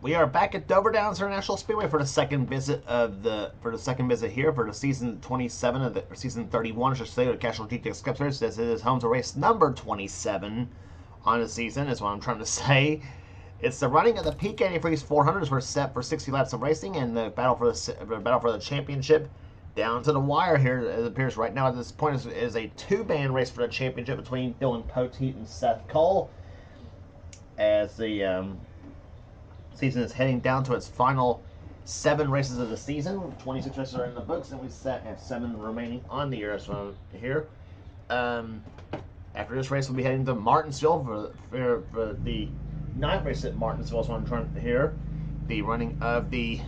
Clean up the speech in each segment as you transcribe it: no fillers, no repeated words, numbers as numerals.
We are back at Dover Downs International Speedway for the second visit here for the season 27 of the season 31, I should say, of the Castrol GTX Cup Series. This is home to race number 27 on the season. Is what I'm trying to say. It's the running of the peak Antifreeze 400s. We're set for 60 laps of racing, and the battle for the championship down to the wire here. It appears right now at this point is a two-man race for the championship between Dylan Poteet and Seth Cole, as the season is heading down to its final 7 races of the season. 26 races are in the books, and we have 7 remaining on the year. So here, after this race, we'll be heading to Martinsville for the night race at Martinsville. So I'm trying to hear the running of the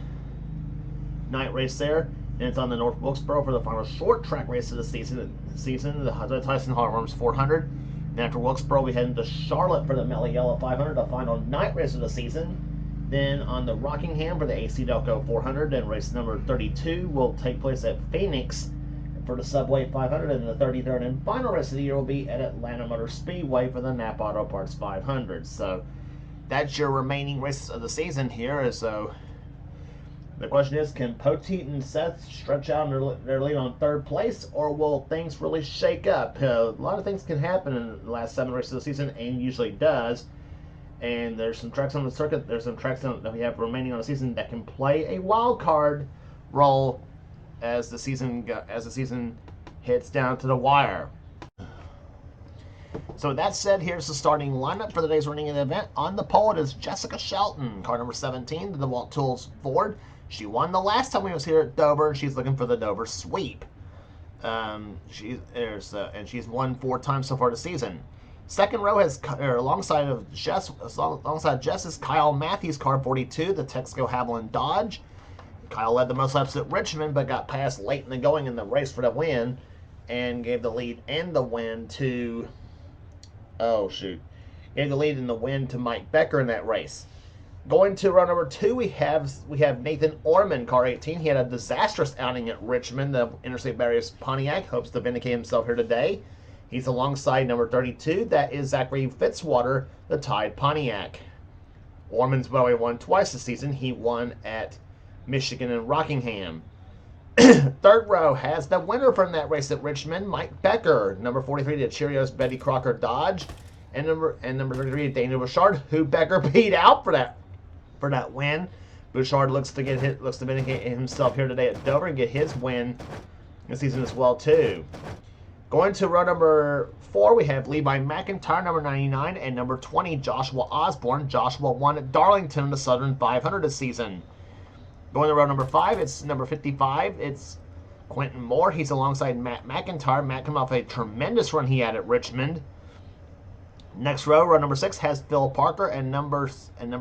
night race there, and it's on the North Wilkesboro for the final short track race of the season. The Tyson Hall Arms 400. And after Wilkesboro, we head into Charlotte for the Melly Yellow 500, the final night race of the season. Then on the Rockingham for the AC Delco 400, and race number 32 will take place at Phoenix for the Subway 500, and the 33rd and final race of the year will be at Atlanta Motor Speedway for the Napa Auto Parts 500. So that's your remaining races of the season here. So the question is, can Poteet and Seth stretch out their lead on 3rd place, or will things really shake up? A lot of things can happen in the last 7 races of the season, and usually does. And there's some tracks on the circuit. There's some tracks that we have remaining on the season that can play a wild card role as the season hits down to the wire. So with that said, here's the starting lineup for today's running of the event. On the pole, it is Jessica Shelton, car number 17, the DeWalt Tools Ford. She won the last time we was here at Dover, and she's looking for the Dover sweep. And she's won 4 times so far this season. Second row has alongside Jess is Kyle Matthews, car 42, the Texaco Haviland Dodge. Kyle led the most laps at Richmond, but got passed late in the going in the race for the win, and gave the lead and the win to gave the lead and the win to Mike Becker in that race. Going to row number 2, we have Nathan Orman, car 18. He had a disastrous outing at Richmond. The Interstate Barriers Pontiac hopes to vindicate himself here today. He's alongside number 32. That is Zachary Fitzwater, the Tide Pontiac. Orman's, by the way, won twice this season. He won at Michigan and Rockingham. Third row has the winner from that race at Richmond, Mike Becker. Number 43, the Cheerios Betty Crocker Dodge. And number 33, Daniel Bouchard, who Becker beat out for that win. Bouchard looks to vindicate himself here today at Dover and get his win this season as well, too. Going to row number 4, we have Levi McIntyre, number 99, and number 20, Joshua Osborne. Joshua won at Darlington in the Southern 500 this season. Going to row number 5, it's number 55. It's Quentin Moore. He's alongside Matt McIntyre. Matt coming off a tremendous run he had at Richmond. Next row number 6 has Phil Parker and number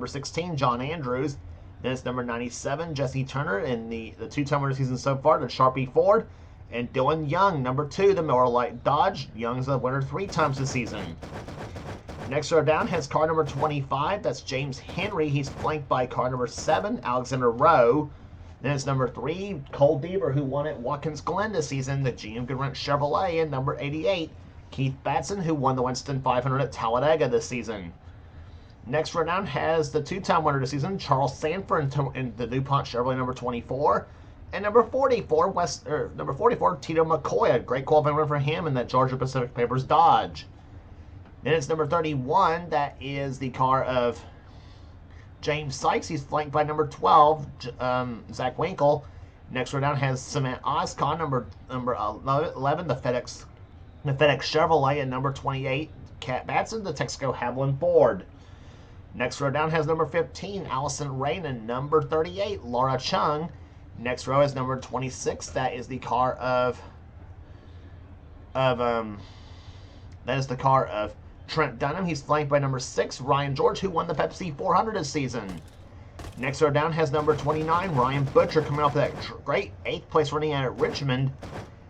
16, John Andrews. Then it's number 97, Jesse Turner, in the 2-time winner season so far, the Sharpie Ford. And Dylan Young, number 2, the Miller Lite Dodge. Young's the winner 3 times this season. Next row down has car number 25. That's James Henry. He's flanked by car number 7, Alexander Rowe. Then it's number 3, Cole Deaver, who won at Watkins Glen this season, the GM Goodwrench Chevrolet. And number 88, Keith Batson, who won the Winston 500 at Talladega this season. Next row down has the 2-time winner this season, Charles Sanford, in the DuPont Chevrolet number 24. And number 44, Tito McCoy, a great qualifying run for him in that Georgia Pacific Papers Dodge. Then it's number 31, that is the car of James Sykes. He's flanked by number 12, Zach Winkle. Next row down has Cement Oscon, number 11, the FedEx Chevrolet, and number 28, Kat Batson, the Texaco Haviland Ford. Next row down has number 15, Allison Rain, and number 38, Laura Chung. Next row is number 26. That is the car of Trent Dunham. He's flanked by number 6, Ryan George, who won the Pepsi 400 this season. Next row down has number 29, Ryan Butcher, coming off that great 8th place running at Richmond.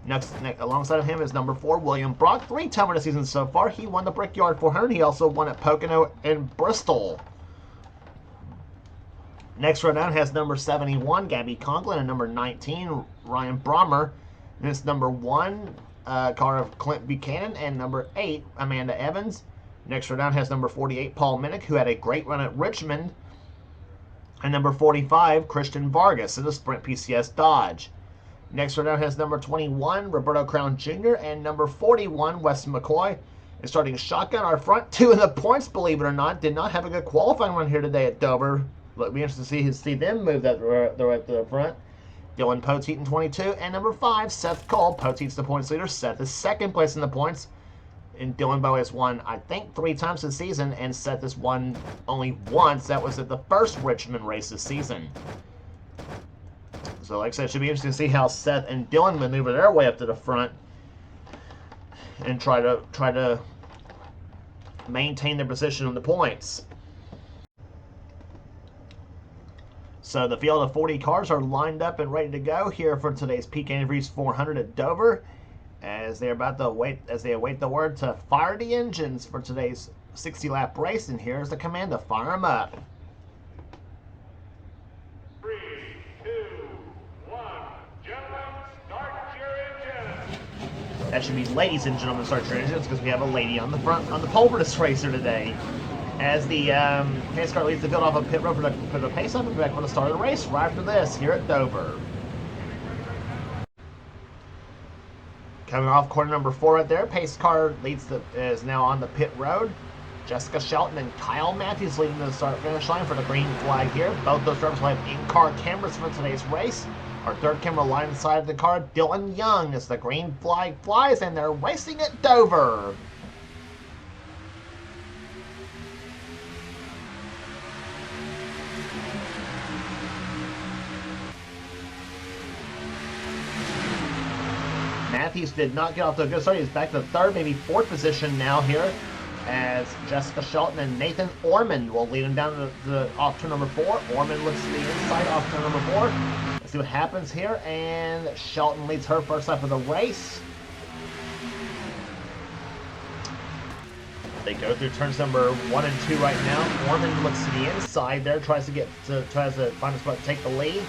Next alongside of him is number 4, William Brock, 3-time winner this season so far. He won the Brickyard 400. He also won at Pocono and Bristol. Next row down has number 71, Gabby Conklin, and number 19, Ryan Brommer. And it's number 1, car of Clint Buchanan, and number 8, Amanda Evans. Next row down has number 48, Paul Minnick, who had a great run at Richmond. And number 45, Christian Vargas in the Sprint PCS Dodge. Next rundown has number 21, Roberto Crown Jr., and number 41, Wes McCoy. And starting shotgun, our front two in the points, believe it or not, did not have a good qualifying run here today at Dover. It'll be interesting to see them move that right to the front. Dylan Poteet in 22, and number 5, Seth Cole. Poteet's the points leader. Seth is second place in the points. And Dylan Bowe has won, I think, 3 times this season, and Seth has won only once. That was at the first Richmond race this season. So, like I said, it should be interesting to see how Seth and Dylan maneuver their way up to the front and try to maintain their position on the points. So the field of 40 cars are lined up and ready to go here for today's Peak Antifreeze 400 at Dover, as they await the word to fire the engines for today's 60-lap race. And here's the command to fire them up. 3, 2, 1, gentlemen, start your engines. That should be ladies and gentlemen, start your engines, because we have a lady on the front on the pole for this racer today. As the pace car leads the field off of pit road for the pace up, and back for the start of the race right after this here at Dover. Coming off corner number 4 right there, pace car is now on the pit road. Jessica Shelton and Kyle Matthews leading the start-finish line for the green flag here. Both those drivers will have in-car cameras for today's race. Our third camera line inside of the car, Dylan Young, as the green flag flies, and they're racing at Dover. Matthews did not get off to a good start. He's back to third, maybe fourth position now here, as Jessica Shelton and Nathan Ormond will lead him down to off turn number 4. Ormond looks to the inside off turn number 4. Let's see what happens here, and Shelton leads her first lap of the race. They go through turns number 1 and 2 right now. Ormond looks to the inside there, tries to find a spot to take the lead.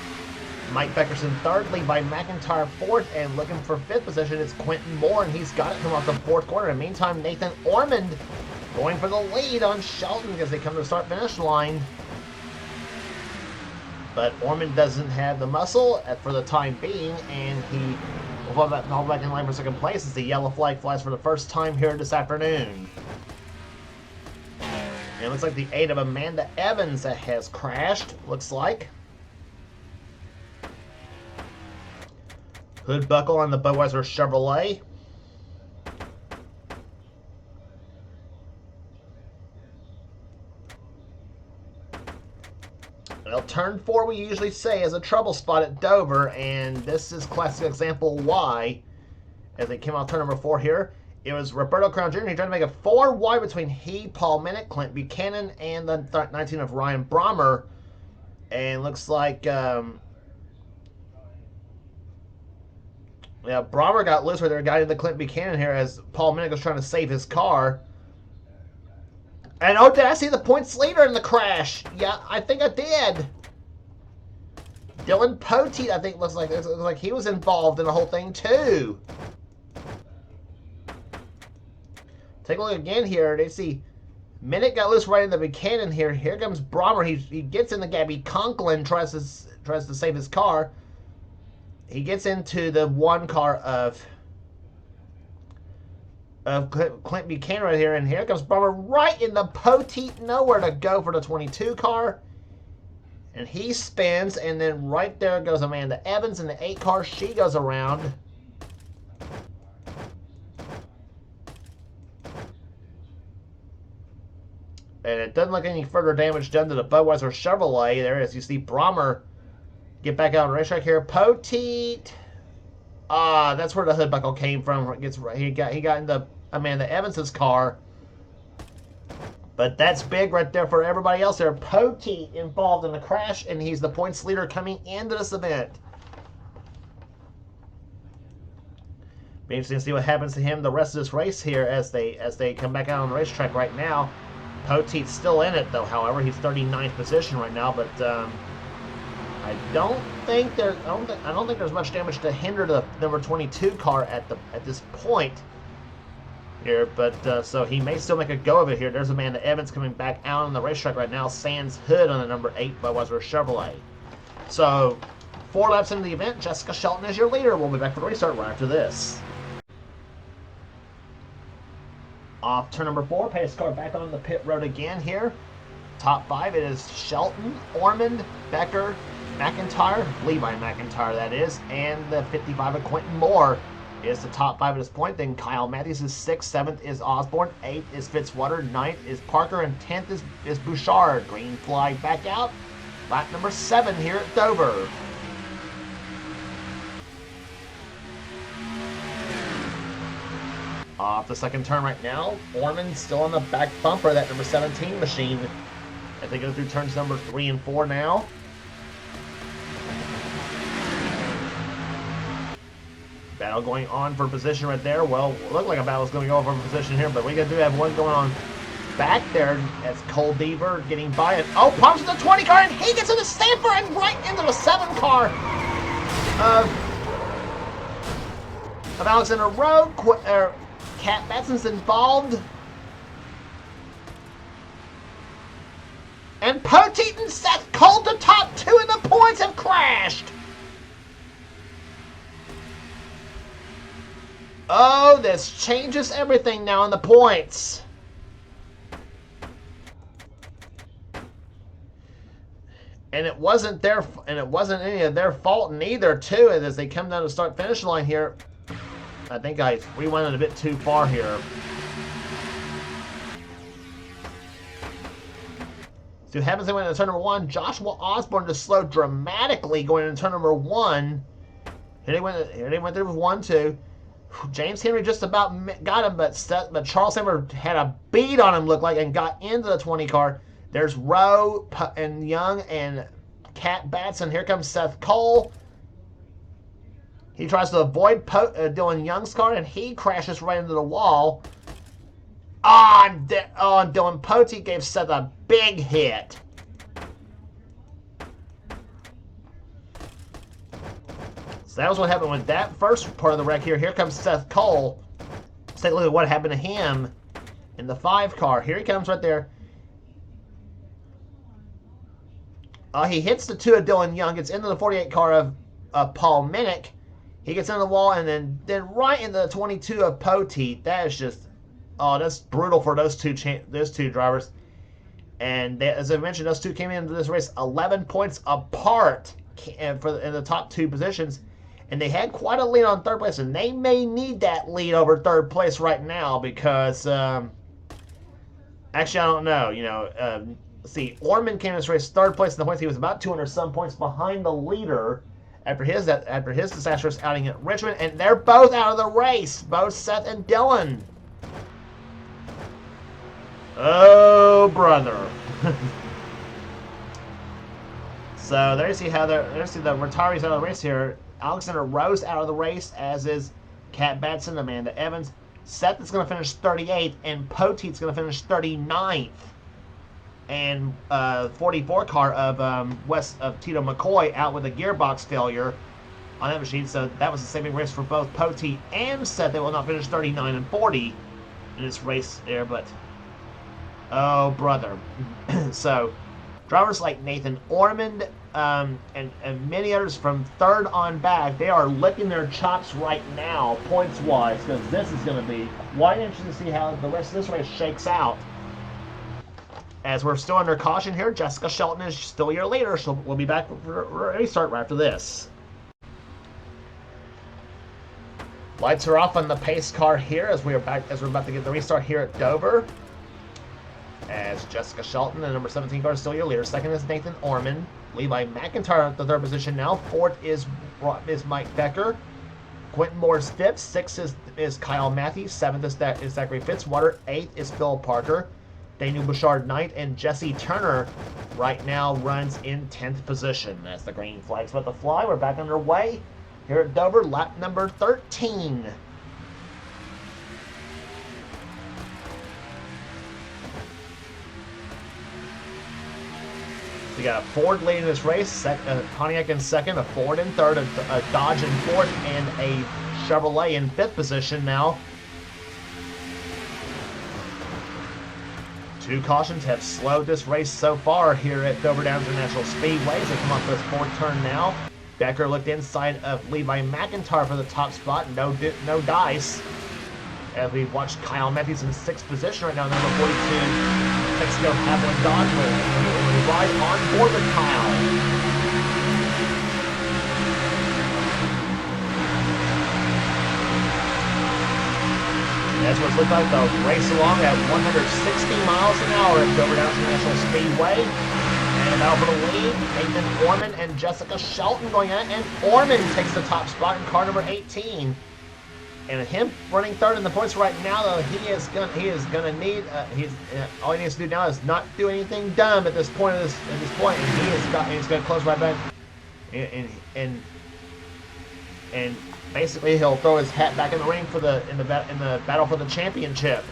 Mike Beckerson third, lead by McIntyre fourth, and looking for fifth position is Quentin Moore, and he's got it from off the fourth corner. In the meantime, Nathan Ormond going for the lead on Shelton as they come to the start-finish line. But Ormond doesn't have the muscle for the time being, and he will fall back in line for second place as the yellow flag flies for the first time here this afternoon. And it looks like the 8 of Amanda Evans that has crashed, looks like. Hood buckle on the Budweiser Chevrolet. Well, turn 4 we usually say is a trouble spot at Dover, and this is classic example why. As they came off turn number 4 here, it was Roberto Crown Jr. He tried to make a 4 wide between Paul Minnick, Clint Buchanan, and the 19 of Ryan Brommer. And looks like Brommer got loose where they were guiding the Clint Buchanan here as Paul Minnick was trying to save his car. And oh, did I see the points leader in the crash? Yeah, I think I did. Dylan Poteet, I think, looks like he was involved in the whole thing too. Take a look again here. They see Minnick got loose right in the Buchanan here. Here comes Brommer. He gets in the Gabby Conklin, tries to save his car. He gets into the one car of Clint Buchanan right here, and here comes Brommer right in the Poteet, nowhere to go for the 22 car. And he spins, and then right there goes Amanda Evans in the 8 car. She goes around. And it doesn't look any further damage done to the Budweiser Chevrolet there, as you see Brommer get back out on the racetrack here. Poteet. That's where the hood buckle came from. He got into Amanda Evans's car. But that's big right there for everybody else there. Poteet involved in the crash, and he's the points leader coming into this event. Be interesting to see what happens to him the rest of this race here as they come back out on the racetrack right now. Poteet's still in it though. However, he's 39th position right now, but I don't think there's much damage to hinder the number 22 car at this point. here, but so he may still make a go of it here. There's Amanda Evans coming back out on the racetrack right now. Sans Hood on the number 8 Budweiser Chevrolet. So 4 laps into the event, Jessica Shelton is your leader. We'll be back for the restart right after this. Off turn number 4, pace car back on the pit road again here. Top 5, it is Shelton, Ormond, Becker, McIntyre, Levi McIntyre that is, and the 55 of Quentin Moore is the top 5 at this point. Then Kyle Matthews is 6th, 7th is Osborne, 8th is Fitzwater, 9th is Parker, and 10th is Bouchard. Green flag back out. Lap number 7 here at Dover. Off the second turn right now. Ormond still on the back bumper, that number 17 machine. As they go through turns number 3 and 4 now. Battle going on for position right there. Well, it looked like a battle's going to go over position here, but we do have one going on back there. That's Cole Deaver getting by it. Oh, pumps the 20 car, and he gets in the stamper and right into the 7 car of Alexander Rowe. Cat Batson's involved. And Poteet and Seth Cole, the top 2 in the points, have crashed. Oh, this changes everything now in the points. And it wasn't any of their fault neither, too, as they come down to start finish line here. I think we went a bit too far here. So what happens, they went into turn number 1. Joshua Osborne just slowed dramatically going into turn number 1. Here they went through with 1, 2. James Henry just about got him, but Charles Hammer had a beat on him, looked like, and got into the 20 car. There's Rowe and Young and Cat Batson. Here comes Seth Cole. He tries to avoid Dylan Young's car, and he crashes right into the wall. And Dylan Poteet gave Seth a big hit. So that was what happened with that first part of the wreck here. Here comes Seth Cole. Let's take a look at what happened to him in the 5 car. Here he comes right there. He hits the 2 of Dylan Young. Gets into the 48 car of Paul Minnick. He gets into the wall and then right into the 22 of Poteet. That is just, that's brutal for those two drivers. And as I mentioned, those two came into this race 11 points apart in the top 2 positions. And they had quite a lead on 3rd place, and they may need that lead over 3rd place right now because, actually, I don't know. Let's see, Ormond came in this race 3rd place in the points. He was about 200-some points behind the leader after his disastrous outing at Richmond, and they're both out of the race, both Seth and Dylan. Oh, brother. So there you see the retirees out of the race here. Alexander Rose out of the race, as is Cat Batson, Amanda Evans. Seth is going to finish 38th, and Poteet's going to finish 39th. And 44 car of Tito McCoy out with a gearbox failure on that machine. So that was the saving race for both Poteet and Seth. They will not finish 39 and 40 in this race there, but oh, brother. So drivers like Nathan Ormond and many others from 3rd on back, they are licking their chops right now, points-wise, because this is going to be quite interesting to see how the rest of this race shakes out. As we're still under caution here, Jessica Shelton is still your leader, so we'll be back for a restart right after this. Lights are off on the pace car here as we're about to get the restart here at Dover. As Jessica Shelton, the number 17 car, is still your leader. 2nd is Nathan Ormond. Levi McIntyre at the 3rd position now. 4th is Mike Becker. Quentin Moore's 5th. 6th is Kyle Matthews. 7th is Zachary Fitzwater. 8th is Phil Parker. Daniel Bouchard 9th, and Jesse Turner right now runs in 10th position. As the green flag's about to fly, we're back underway here at Dover, lap number 13. We got a Ford leading this race, Pontiac in 2nd, a Ford in 3rd, a Dodge in 4th, and a Chevrolet in 5th position now. Two cautions have slowed this race so far here at Dover Downs International Speedway as they come up this fourth turn now. Becker looked inside of Levi McIntyre for the top spot. No dice. As we watched Kyle Matthews in 6th position right now, number 42, Mexico Haviland Dodge will ride on board with Kyle. That's what it's looked like. They'll race along at 160 miles an hour at Dover Downs International Speedway. And out for the lead, Nathan Orman and Jessica Shelton going at it. And Orman takes the top spot in car number 18. And him running third in the points right now, though, he is gonna need. All he needs to do now is not do anything dumb at this point. And he's gonna close right back. And basically he'll throw his hat back in the ring for in the battle for the championship.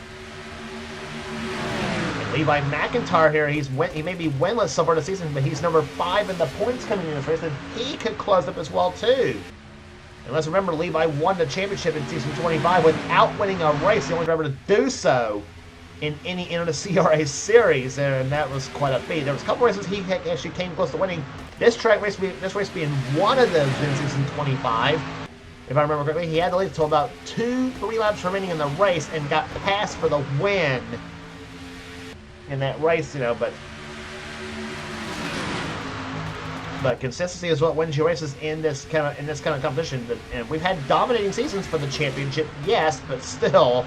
And Levi McIntyre here, he may be winless so far this season, but he's number 5 in the points coming in this race, and he could close up as well too. And let's remember, Levi won the championship in season 25 without winning a race. The only driver to do so in any NNSCRA series, and that was quite a feat. There was a couple races he actually came close to winning. This race being one of those in season 25. If I remember correctly, he had to lead until about 2-3 laps remaining in the race and got passed for the win in that race, but consistency is what wins you races in this kind of competition. And we've had dominating seasons for the championship, yes, but still.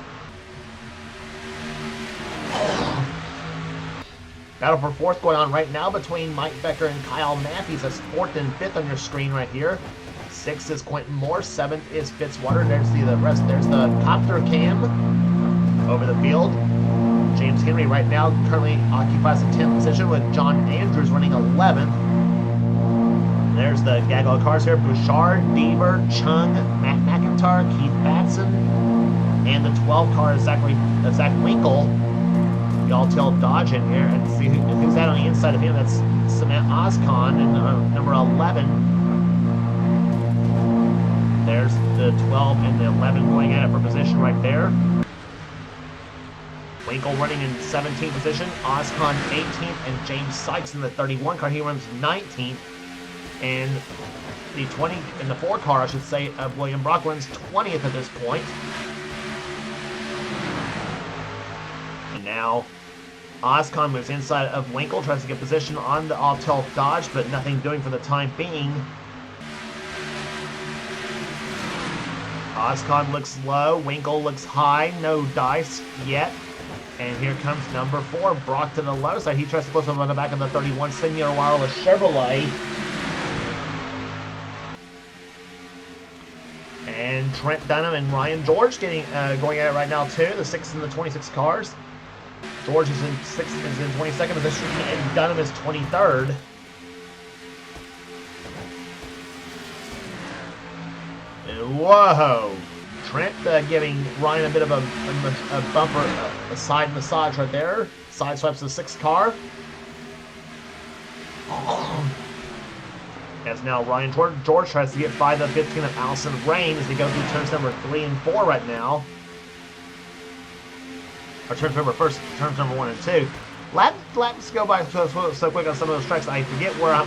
Battle for 4th going on right now between Mike Becker and Kyle Matthews. That's 4th and 5th on your screen right here. 6th is Quentin Moore. 7th is Fitzwater. There's the rest. There's the copter cam over the field. James Henry right now currently occupies the 10th position with John Andrews running 11th. There's the gaggle of cars here. Bouchard, Deaver, Chung, Matt McIntyre, Keith Batson, and the 12 car is Zach Winkle. Y'all Dodge in here and see who's that on the inside of him. That's Cement Oscon and number 11. There's the 12 and the 11 going at it for position right there. Winkle running in 17th position, Oscon 18th, and James Sykes in the 31 car. He runs 19th. And the 20 in the 4 car, I should say, of William Brock runs 20th at this point. And now Oscon moves inside of Winkle, tries to get position on the Autel Dodge, but nothing doing for the time being. Oscon looks low, Winkle looks high, no dice yet. And here comes number 4, Brock to the low side. He tries to close up on the back of the 31 Senior Wireless Chevrolet. And Trent Dunham and Ryan George going at it right now too. The 6 and the 26 cars. George is in 22nd position, and Dunham is 23rd. And whoa! Trent giving Ryan a bit of a bumper, a side massage right there. Side swipes the 6th car. As now Ryan George tries to get by the 15 of Allison Rain as they go through turns number 3 and 4 right now. Or turns number 1 and 2. Laps go by so quick on some of those tracks. I forget where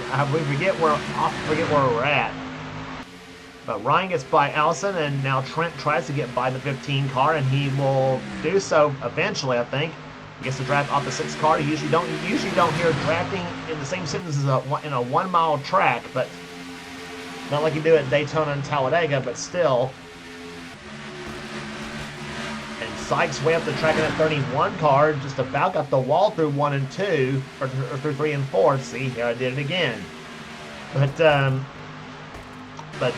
we're at. But Ryan gets by Allison, and now Trent tries to get by the 15 car, and he will do so eventually, I think. He gets to draft off the 6 car. You usually don't hear drafting in the same sentence as in a 1 mile track, but not like you do at Daytona and Talladega, but still. And Sykes way up the track in that 31 car, just about got the wall through 1 and 2, or through 3 and 4. See, here I did it again. But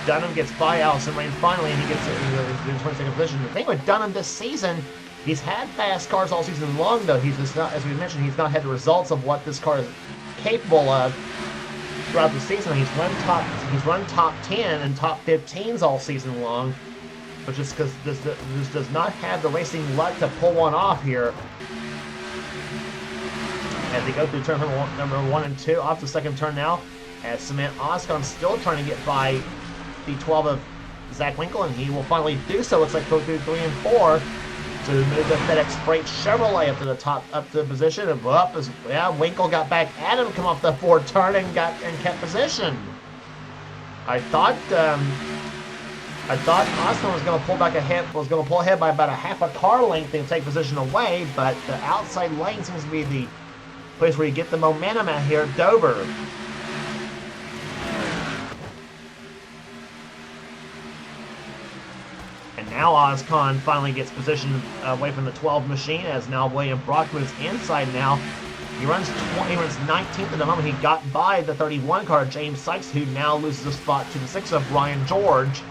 Dunham gets by Allison Rain finally, and he gets in the 22nd position. The thing with Dunham this season, he's had fast cars all season long, though. He's just not, as we mentioned, he's not had the results of what this car is capable of throughout the season. He's run top 10 and top 15s all season long, but just because this does not have the racing luck to pull one off here. As they go through turn number 1 and 2, off the 2nd turn now, as Cement Oscon still trying to get by the 12 of Zach Winkle, and he will finally do so. Looks like go through 3 and 4. to move the FedEx Freight Chevrolet up to the top, up to the position, and up as Winkle got back at him, come off the fourth turn and kept position. I thought Austin was going to pull back ahead, was going to pull ahead by about a half a car length and take position away, but the outside lane seems to be the place where you get the momentum at here at Dover. And now Ozcon finally gets position away from the 12 machine, as now William Brock moves inside now. He runs 19th at the moment. He got by the 31 car, James Sykes, who now loses a spot to the 6 of Brian George.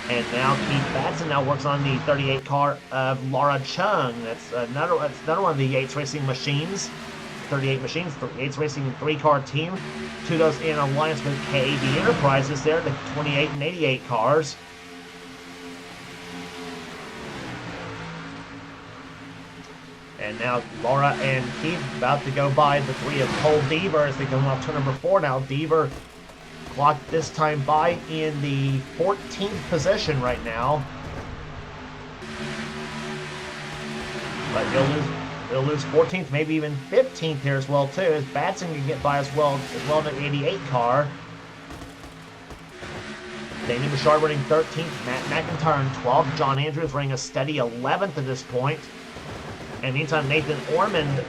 And now Keith Batson now works on the 38 car of Laura Chung. That's another one of the Yates Racing machines. 38 machines, Yates Racing 3-car team. Two of those in alliance with KAB Enterprises there, the 28 and 88 cars. And now Laura and Keith about to go by the 3 of Cole Deaver as they come off turn number 4 now. Deaver clocked this time by in the 14th position right now. But he'll lose 14th, maybe even 15th here as well too, as Batson can get by as well in an 88 car. Danny Bouchard running 13th, Matt McIntyre in 12th, John Andrews running a steady 11th at this point. And meantime, Nathan Ormond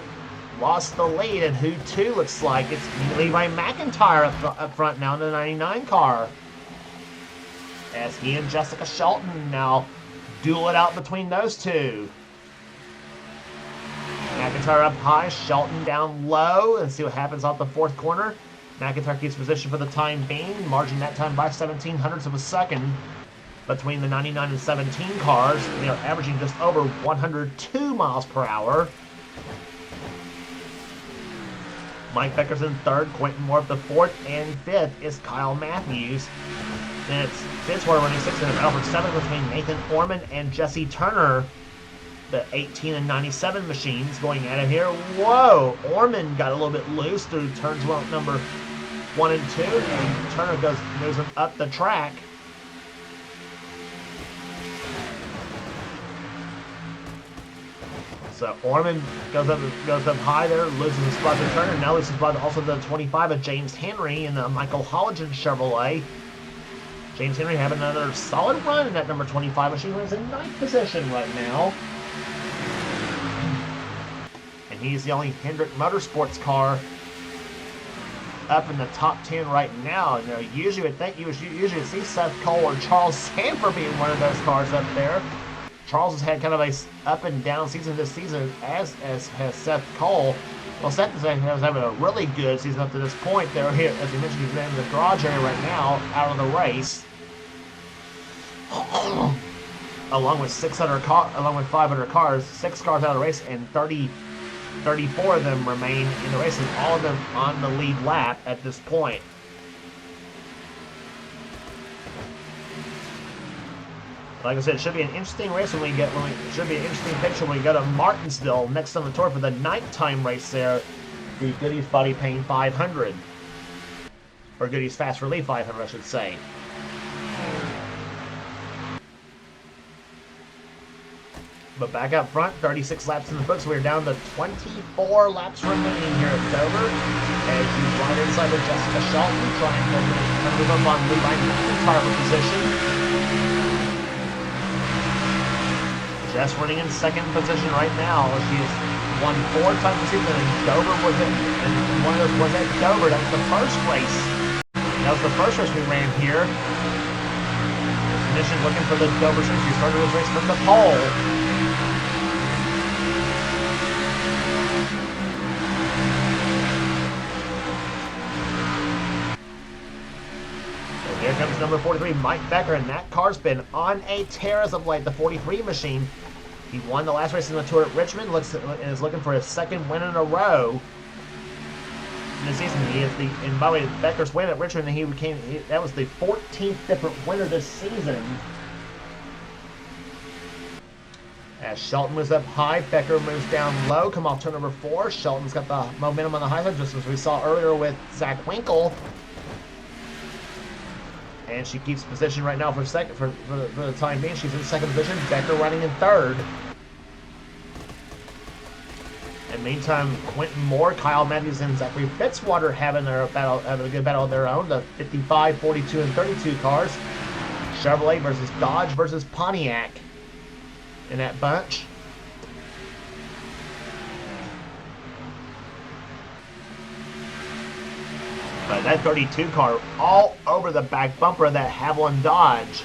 lost the lead, and who too looks like it's Levi McIntyre up front now in the 99 car. As he and Jessica Shelton now duel it out between those two. McIntyre up high, Shelton down low. Let's see what happens off the fourth corner. McIntyre keeps position for the time being, margin that time by 0.17 of a second between the 99 and 17 cars. They are averaging just over 102 miles per hour. Mike Becker's in third, Quentin Moore up the fourth, and fifth is Kyle Matthews. Then it's Fitzwater running sixth, and a battle for seventh between Nathan Orman and Jesse Turner. The 18 and 97 machines going at it here. Whoa! Orman got a little bit loose through turns number 1 and 2, and Turner moves him up the track. So Orman goes up high there, loses a spot to Turner, now loses a spot also to the 25 of James Henry in the Michael Holligan Chevrolet. James Henry having another solid run in that number 25 machine, runs in 9th position right now. And he's the only Hendrick Motorsports car up in the top 10 right now. You know, usually would think you usually see Seth Cole or Charles Sanford being one of those cars up there. Charles has had kind of a up and down season this season, as has Seth Cole. Well, Seth is having a really good season up to this point. They're here, as you mentioned, he's in the garage area right now, out of the race. Along with 500 cars, 6 cars out of the race, and 34 of them remain in the race, and all of them on the lead lap at this point. Like I said, it should be an interesting race when it should be an interesting picture when we go to Martinsville next on the tour for the nighttime race there. The Goodies Body Paint 500. Or Goodies Fast Relief 500, I should say. But back up front, 36 laps in the books. We're down to 24 laps remaining here at Dover. As you ride inside with Jessica Shelton, trying to move up on Levi McIntyre for position. Jess running in second position right now. She has won 4 times this season, and Dover was it. And one of those was at Dover. That was the first race. That was the first race we ran here. Mission looking for the Dover Series. We started this race from the pole. Here comes number 43, Mike Becker, and that car's been on a tear as of late, the 43 machine. He won the last race in the tour at Richmond, and is looking for his second win in a row this season. And by the way, Becker's win at Richmond, that was the 14th different winner this season. As Shelton moves up high, Becker moves down low, come off turn number 4. Shelton's got the momentum on the high side, just as we saw earlier with Zach Winkle. And she keeps position right now for second for the time being. She's in second position. Becker running in third. And meantime, Quentin Moore, Kyle Matthews, and Zachary Fitzwater having a good battle of their own. The 55, 42, and 32 cars. Chevrolet versus Dodge versus Pontiac in that bunch. But that 32 car all over the back bumper of that Haviland Dodge.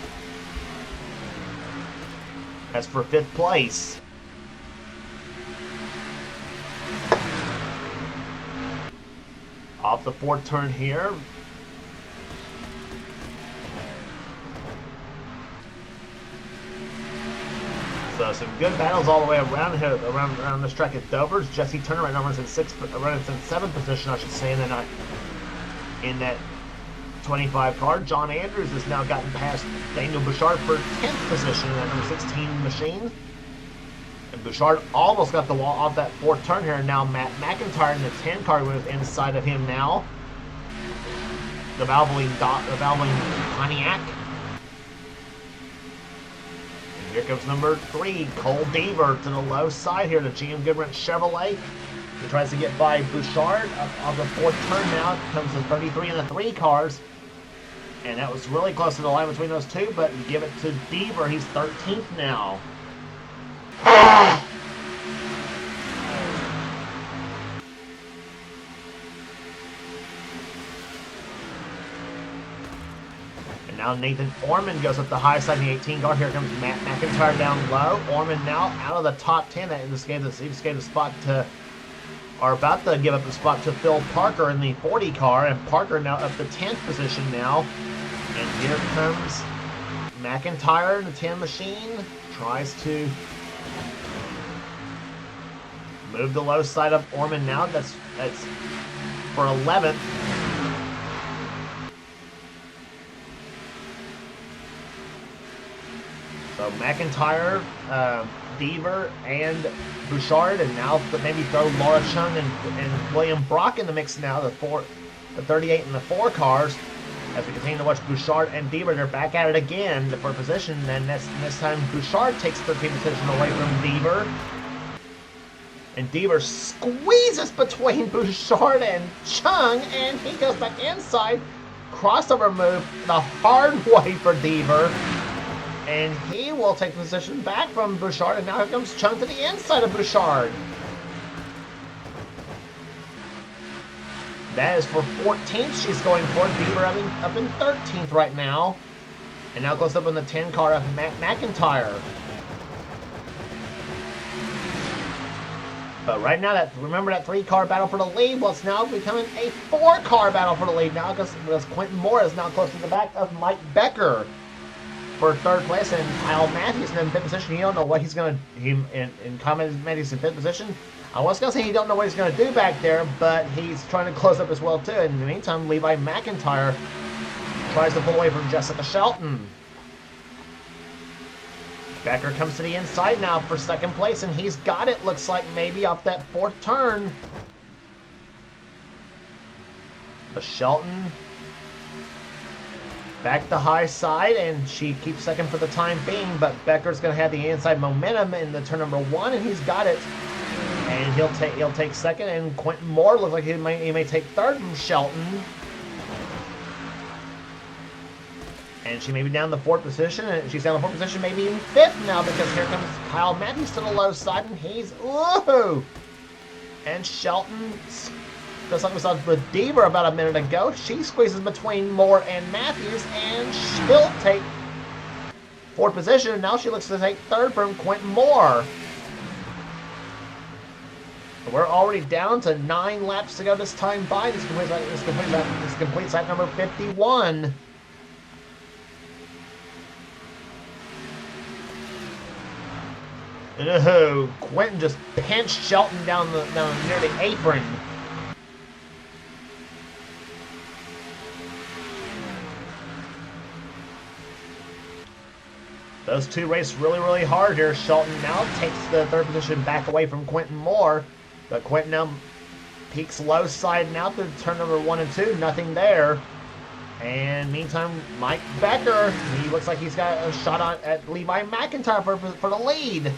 That's for 5th place. Off the 4th turn here. So some good battles all the way around here, around this track at Dover's. Jesse Turner right now runs in 7th position, I should say, and then in that 25 car. John Andrews has now gotten past Daniel Bouchard for 10th position in that number 16 machine. And Bouchard almost got the wall off that 4th turn here. Now Matt McIntyre in the 10 car was inside of him now. The Valvoline Pontiac. And here comes number 3, Cole Deaver to the low side here, the GM Goodwrench Chevrolet. He tries to get by Bouchard on the 4th turn now. It comes to 33 in the 3 cars. And that was really close to the line between those two, but you give it to Deaver. He's 13th now. And now Nathan Orman goes up the high side in the 18 car. Here comes Matt McIntyre down low. Orman now out of the top 10. He just gave the spot to, are about to give up the spot to Phil Parker in the 40 car. And Parker now up the 10th position now. And here comes McIntyre in the 10 machine. Tries to move the low side of Orman now. That's for 11th. So McIntyre, Deaver, and Bouchard, and now maybe throw Laura Chung and William Brock in the mix now. The 38 and the 4 cars. As we continue to watch Bouchard and Deaver, they're back at it again for position. And this time Bouchard takes 13th position away from Deaver. And Deaver squeezes between Bouchard and Chung, and he goes back inside. Crossover move the hard way for Deaver. And he will take the position back from Bouchard, and now here comes Chung to the inside of Bouchard. That is for 14th she's going for. Deaver up in 13th right now. And now close up on the 10 car of Matt McIntyre. But right now, remember that 3-car battle for the lead? Well, it's now becoming a 4-car battle for the lead now because Quentin Moore is now close to the back of Mike Becker for 3rd place, and Kyle Matthews in 5th position. You don't know what he's going to, in Kyle Matthews in 5th position. I was going to say you don't know what he's going to do back there, but he's trying to close up as well, too. And in the meantime, Levi McIntyre tries to pull away from Jessica Shelton. Becker comes to the inside now for 2nd place, and he's got it, looks like, maybe off that 4th turn. But Shelton back the high side, and she keeps 2nd for the time being, but Becker's going to have the inside momentum in the turn number 1, and he's got it. And he'll take 2nd, and Quentin Moore looks like he may take 3rd from Shelton. And she may be down the 4th position, and she's down the 4th position, maybe even 5th now, because here comes Kyle Matthews to the low side, and he's, woohoo! And Shelton, just like we saw with Deaver about a minute ago, she squeezes between Moore and Matthews, and she'll take 4th position, and now she looks to take 3rd from Quentin Moore. We're already down to 9 laps to go this time by. This completes lap number 51. Oh, Quentin just pinched Shelton down near the apron. Those two race really, really hard here. Shelton now takes the 3rd position back away from Quentin Moore. But Quentin now peaks low side now through turn number 1 and 2. Nothing there. And meantime, Mike Becker, he looks like he's got a shot on at Levi McIntyre for the lead.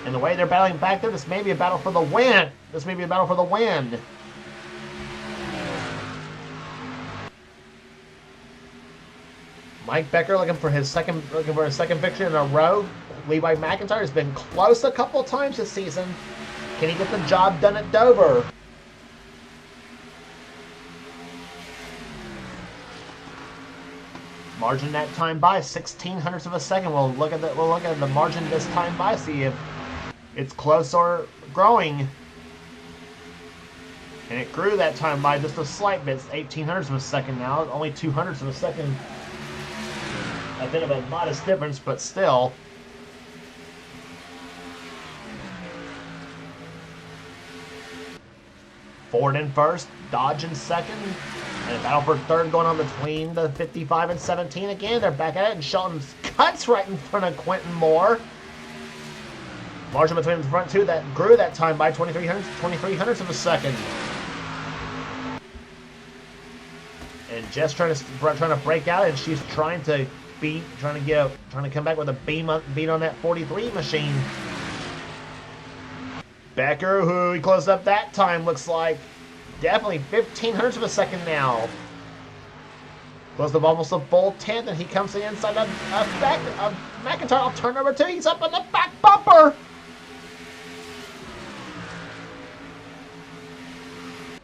And the way they're battling back there, this may be a battle for the win. This may be a battle for the win. Mike Becker looking for his second victory in a row. Levi McIntyre has been close a couple times this season. Can he get the job done at Dover? Margin that time by 16 hundredths of a second. We'll look at the margin this time by, see if it's close or growing. And it grew that time by just a slight bit. It's 18 hundredths of a second now. Only 2 hundredths of a second. A bit of a modest difference, but still. Ford in first, Dodge in second, and a battle for third going on between the 55 and 17 again. They're back at it, and Shelton cuts right in front of Quentin Moore. Margin between the front two that grew that time by 23 hundredths of a second. And Jess trying to break out, and she's trying to come back with a beat on that 43 machine. Becker, who he closed up that time, looks like definitely 15 hundredths of a second now. Closed up almost a full tenth, and he comes to the inside of McIntyre off turn number 2. He's up on the back bumper.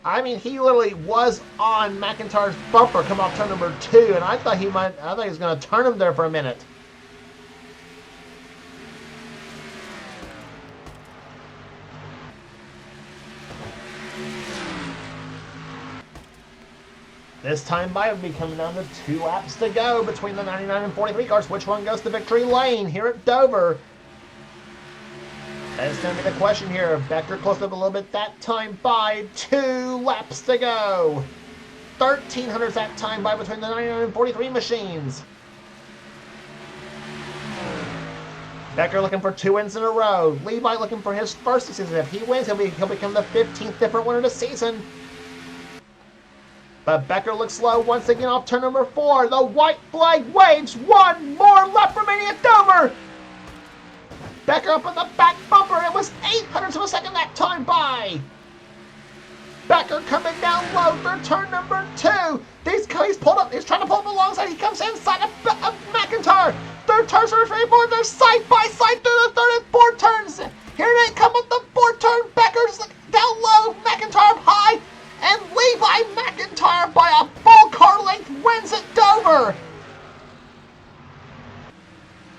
I mean, he literally was on McIntyre's bumper coming off turn number 2, and I thought he was going to turn him there for a minute. This time by will be coming down to 2 laps to go between the 99 and 43 cars. Which one goes to victory lane here at Dover? That's going to be the question here. Becker closed up a little bit that time by 2 laps to go. 13 hundredths that time by between the 99 and 43 machines. Becker looking for 2 wins in a row. Levi looking for his first this season. If he wins, he'll become the 15th different winner this season. But Becker looks low once again off turn number 4. The white flag waves. 1 more lap remaining at Dover. Becker up on the back bumper. It was 8 hundredths of a second that time by. Becker coming down low for turn number 2. He's pulled up. He's trying to pull up alongside. He comes inside of McIntyre. Third turn, third, fourth. They're side by side through the third and fourth turns. Here they come up the fourth turn. Becker's down low. McIntyre up high. And Levi McIntyre by a full car length wins at Dover.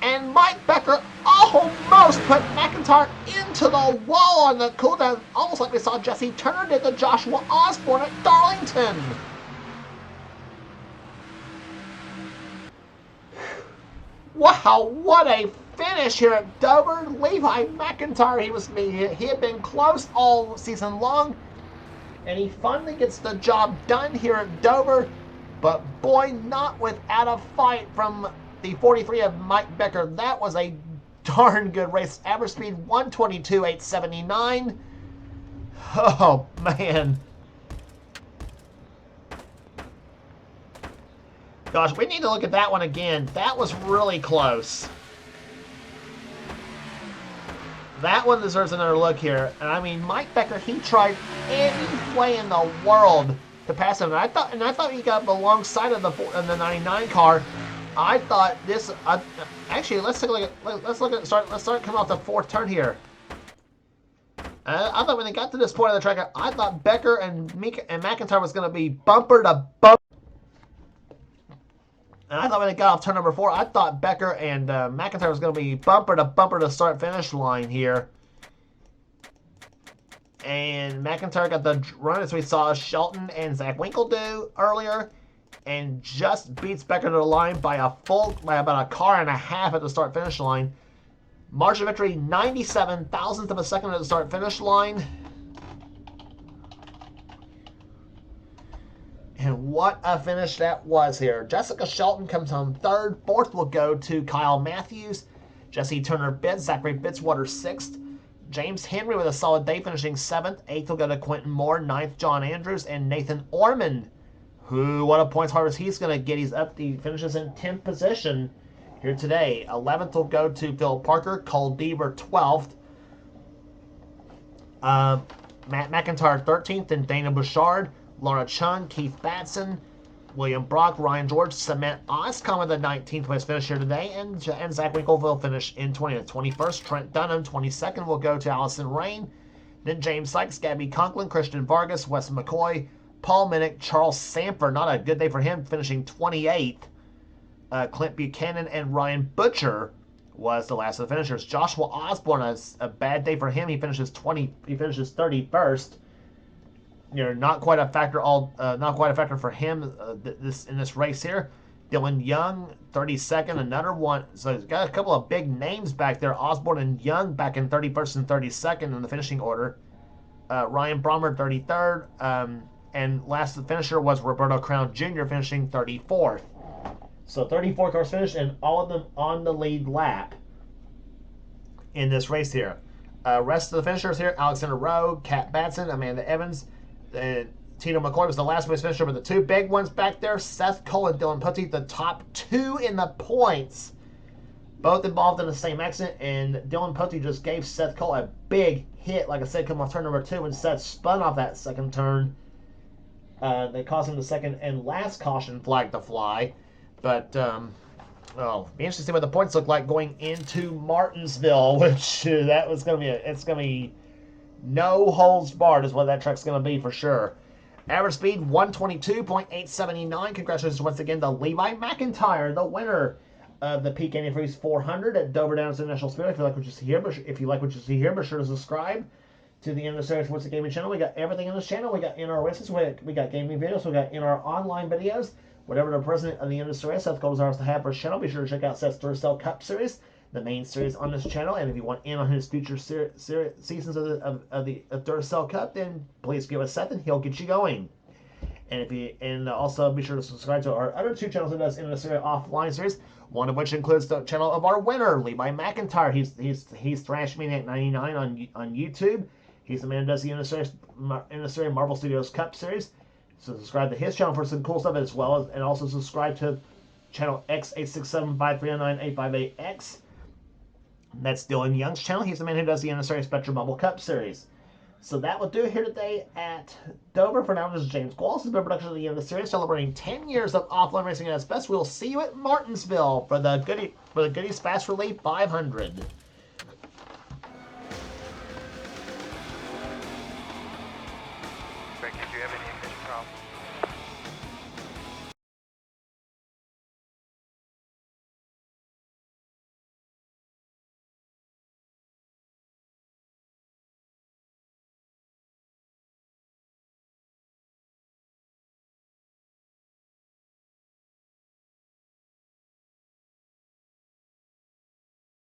And Mike Becker almost put McIntyre into the wall on the cooldown, almost like we saw Jesse Turner did to Joshua Osborne at Darlington. Wow, what a finish here at Dover. Levi McIntyre, he had been close all season long, and he finally gets the job done here at Dover. But boy, not without a fight from the 43 of Mike Becker. That was a darn good race. Average speed 122.879. Oh, man. Gosh, we need to look at that one again. That was really close. That one deserves another look here. And I mean, Mike Becker, he tried any way in the world to pass him. And I thought he got alongside of the 99 car. I thought this. Actually, let's start coming off the fourth turn here. I thought when they got to this point of the track, I thought Becker and McIntyre was going to be bumper to bumper. And I thought when they got off turn number 4, I thought Becker and McIntyre was going to be bumper to start finish line here. And McIntyre got the run as we saw Shelton and Zach Winkle do earlier, and just beats Becker to the line by about a car and a half at the start finish line. Margin of victory 97 thousandths of a second at the start finish line. And what a finish that was here. Jessica Shelton comes home third. Fourth will go to Kyle Matthews. Jesse Turner Bitts, Zachary Bitswater sixth. James Henry with a solid day finishing seventh. Eighth will go to Quentin Moore. Ninth, John Andrews. And Nathan Ormond What a points harvest he's going to get. He finishes in 10th position here today. 11th will go to Phil Parker, Cole Deaver 12th. Matt McIntyre 13th, and Dana Bouchard, Laura Chun, Keith Batson, William Brock, Ryan George, Cement Oscom with the 19th place finish here today, and Zach Winkle will finish in 20th. 21st, Trent Dunham. 22nd will go to Allison Rain. Then James Sykes, Gabby Conklin, Christian Vargas, Wes McCoy, Paul Minnick, Charles Sanford. Not a good day for him, finishing 28th. Clint Buchanan and Ryan Butcher was the last of the finishers. Joshua Osborne, a bad day for him. He finishes 31st. Not quite a factor. Not quite a factor for him in this race here. Dylan Young, 32nd, another one. So he's got a couple of big names back there. Osborne and Young back in 31st and 32nd in the finishing order. Ryan Brommer, 33rd. And last finisher was Roberto Crown Jr., finishing 34th. So 34 cars finished, and all of them on the lead lap in this race here. Rest of the finishers here: Alexander Rowe, Kat Batson, Amanda Evans, and Tito McCoy was the last place finisher. But the two big ones back there, Seth Cole and Dylan Putty, the top two in the points, both involved in the same accident. And Dylan Putty just gave Seth Cole a big hit, like I said, coming off turn number 2, and Seth spun off that second turn. They caused him the second and last caution flag to fly. But, be interesting to see what the points look like going into Martinsville, which it's going to be no holds barred is what that track's going to be for sure. Average speed 122.879. Congratulations once again to Levi McIntyre, the winner of the Peak Antifreeze 400 at Dover Downs International Speedway. If you like what you see here, be sure to subscribe to the NNSCRA Sports Gaming channel. We got everything in this channel. We got NR races, we got gaming videos, we got NR online videos. Whatever the president of the NNSCRA, Seth Cole, desires to have for his channel, be sure to check out Seth's Duracell Cup Series, the main series on this channel. And if you want in on his future seasons of the Duracell Cup, then please give us Seth and he'll get you going. And also be sure to subscribe to our other two channels that does NNSCRA offline series, one of which includes the channel of our winner, Levi McIntyre. He's Thrash Maniac 99 on YouTube. He's the man who does the NNSCRA Marvel Studios Cup Series. So subscribe to his channel for some cool stuff, as well as, and also subscribe to channel X8675398588X. That's Dylan Young's channel. He's the man who does the NNSCRA Spectrum Bubble Cup Series. So that will do it here today at Dover. For now, this is James Qualls. This has been a production of the NNSCRA, celebrating 10 years of offline racing at its best. We'll see you at Martinsville for the Goodies Fast Relief 500.